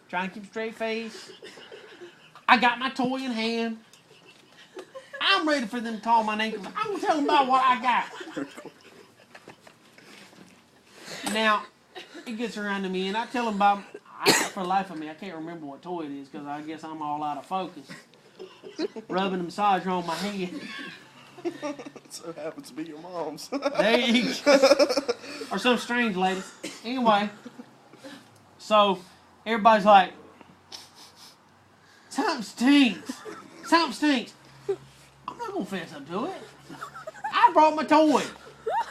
trying to keep a straight face. I got my toy in hand. I'm ready for them to call my name. I'm going to tell them about what I got. Now, it gets around to me, and I tell them about, for the life of me, I can't remember what toy it is because I guess I'm all out of focus. Rubbing the massager on my head. So it happens to be your mom's. There you go. Or some strange lady. Anyway, so everybody's like, something stinks. Something stinks. I'm not going to fess up to it. I brought my toy.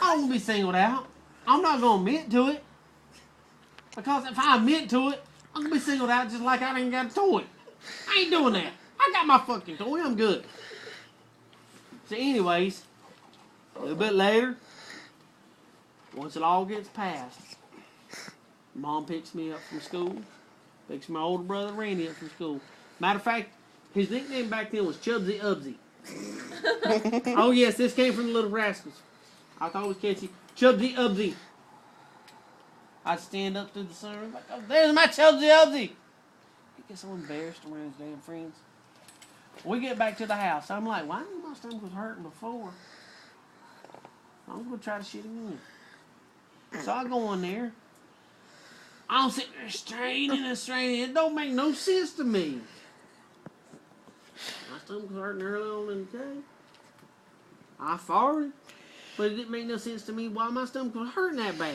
I don't want to be singled out. I'm not going to admit to it. Because if I admit to it, I'm going to be singled out just like I ain't got a toy. I ain't doing that. I got my fucking toy. I'm good. So anyways, a little bit later, once it all gets passed, Mom picks me up from school, picks my older brother Randy up from school. Matter of fact, his nickname back then was Chubsy Ubsy. Oh yes, this came from the Little Rascals. I thought it was catchy. Chubsy Ubsy. I'd stand up to the sun like, oh, there's my Chubsy Ubsy. He gets so embarrassed around his damn friends. We get back to the house. I'm like, why didn't my stomach was hurting before? I'm going to try to shit again. So I go in there. I'm sitting there straining and straining. It don't make no sense to me. My stomach was hurting early on in the day. I farted. But it didn't make no sense to me why my stomach was hurting that bad.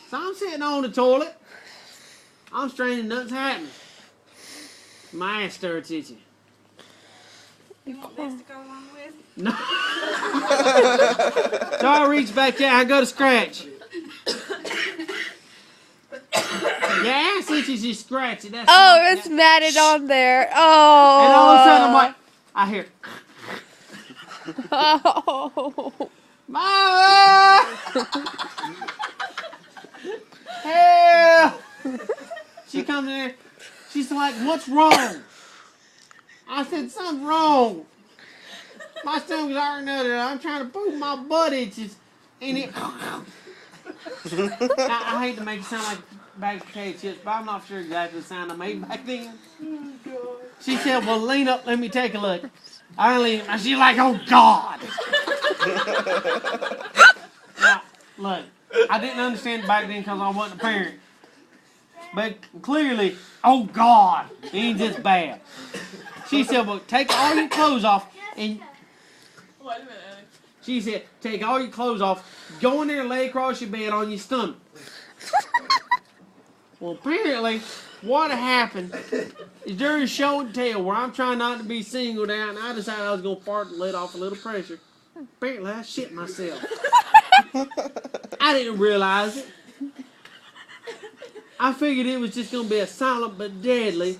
So I'm sitting on the toilet. I'm straining, nothing's happening. My ass starts itching. You want this to go along with? No. So I reach back there. I go to scratch. Your ass itches, you scratch it. That's It's matted on there. Oh. And all of a sudden, I'm like, I hear, Oh. Mama! Help! She comes in there. She's like, what's wrong? I said, something's wrong. My stomach's hurting out there. I'm trying to poop. My butt itches. And it... I hate to make it sound like bag of potato chips, but I'm not sure exactly the sound I made back then. She said, well, lean up. Let me take a look. I lean up. She's like, oh, God. Now, look, I didn't understand it back then because I wasn't a parent. But clearly, oh, God, it ain't just bad. She said, well, take all your clothes off. And Wait a minute, Annie. she said, take all your clothes off, go in there and lay across your bed on your stomach. Well, apparently, what happened is during show and tell where I'm trying not to be singled out, and I decided I was going to fart and let off a little pressure. Apparently, I shit myself. I didn't realize it. I figured it was just going to be a silent but deadly,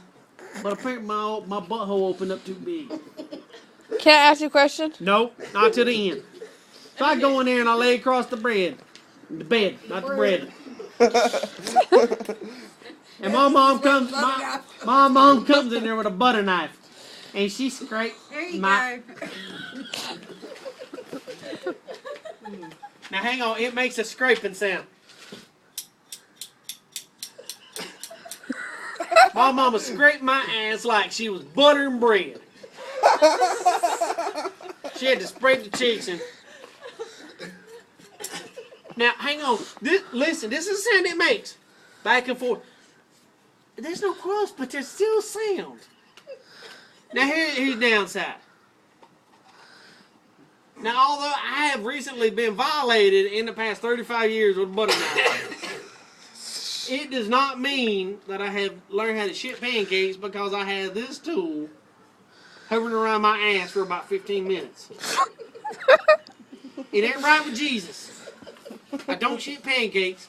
but apparently my butthole opened up too big. Can I ask you a question? Nope, not to the end. So I go in there and I lay across the bed. The bed, not the bread. And my mom comes in there with a butter knife. And she scraped There you my... go. Now hang on, it makes a scraping sound. My mama scraped my ass like she was buttering bread. She had to scrape the cheeks and... Now, hang on. Listen, this is the sound it makes. Back and forth. There's no crust, but there's still sound. Now, here's the downside. Now, although I have recently been violated in the past 35 years with a butter knife, it does not mean that I have learned how to shit pancakes because I had this tool hovering around my ass for about 15 minutes. It ain't right with Jesus. I don't shit pancakes.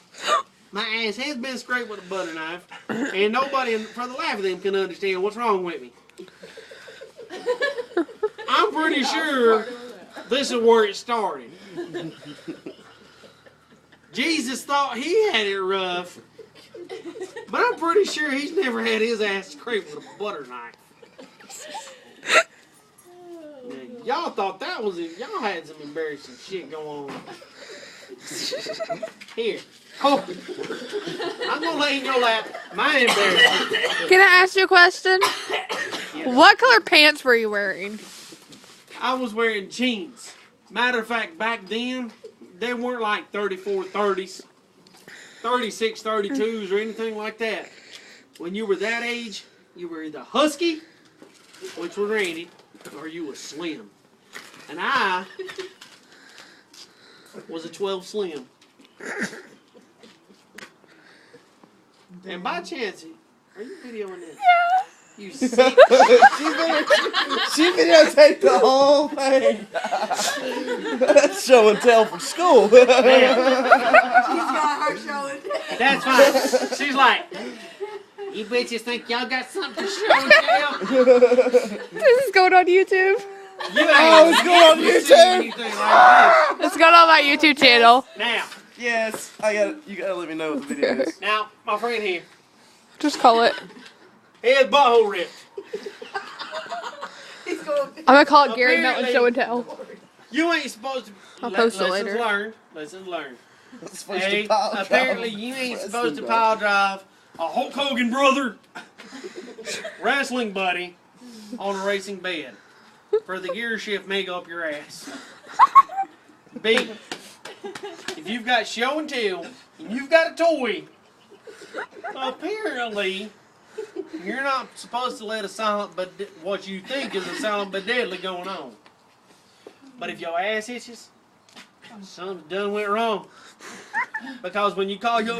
My ass has been scraped with a butter knife, and nobody, for the life of them, can understand what's wrong with me. I'm pretty sure this is where it started. Jesus thought he had it rough, but I'm pretty sure he's never had his ass scraped with a butter knife. Now, y'all thought that was it. Y'all had some embarrassing shit going on. Here, Oh, I'm gonna lay in your lap. My embarrassment. Can I ask you a question? What color pants were you wearing? I was wearing jeans. Matter of fact, back then, they weren't like 34 30s, 36 32s, or anything like that. When you were that age, you were either husky, which was Randy, or you were slim. And I was a 12 slim. And by chance, are you videoing this? Yeah. You sick. She videotaped the whole thing. That's show and tell for school. She's got her showing. That's fine. She's like, you bitches think y'all got something to show and tell? This is going on YouTube. You ain't it's going on YouTube. anything like It's going on my YouTube channel. this. Now, Yes, you gotta let me know what the video is. now, my friend here, Just call it. his butthole ripped. He's going. I'm gonna call it Gary Melton Show and Tell. You ain't supposed to. I'll post it lessons later. learned. Lessons learned. It's supposed Hey, to pile drive apparently you ain't wrestling supposed to bro. pile drive a Hulk Hogan brother, wrestling buddy, on a racing bed. For the gear shift may go up your ass. B, if you've got show and tell, and you've got a toy, apparently you're not supposed to let a silent but what you think is a silent but deadly going on. But if your ass itches, something done went wrong. Because when you call your